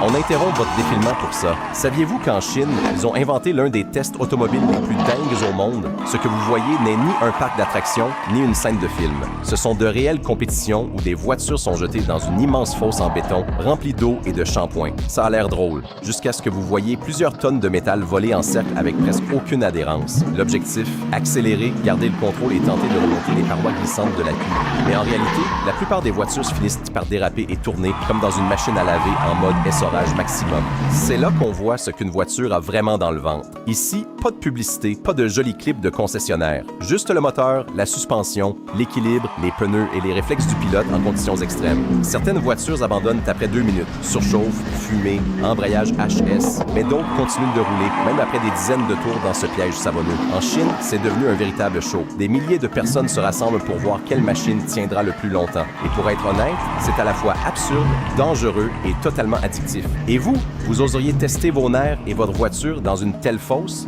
On interrompt votre défilement pour ça. Saviez-vous qu'en Chine, ils ont inventé l'un des tests automobiles les plus dingues au monde? Ce que vous voyez n'est ni un parc d'attractions, ni une scène de film. Ce sont de réelles compétitions où des voitures sont jetées dans une immense fosse en béton, remplie d'eau et de shampoing. Ça a l'air drôle, jusqu'à ce que vous voyez plusieurs tonnes de métal voler en cercle avec presque aucune adhérence. L'objectif, accélérer, garder le contrôle et tenter de remonter les parois glissantes de la cuve. Mais en réalité, la plupart des voitures finissent par déraper et tourner comme dans une machine à laver en mode essorage maximum. C'est là qu'on voit ce qu'une voiture a vraiment dans le ventre. Ici, pas de publicité, pas de jolis clips de concessionnaire. Juste le moteur, la suspension, l'équilibre, les pneus et les réflexes du pilote en conditions extrêmes. Certaines voitures abandonnent après 2 minutes, surchauffe, fumée, embrayage HS, mais d'autres continuent de rouler, même après des dizaines de tours dans ce piège savonneux. En Chine, c'est devenu un véritable show. Des milliers de personnes se rassemblent pour voir quelle machine tiendra le plus longtemps. Et pour être honnête, c'est à la fois absurde, dangereux et totalement addictif. Et vous, vous oseriez tester vos nerfs et votre voiture dans une telle fosse?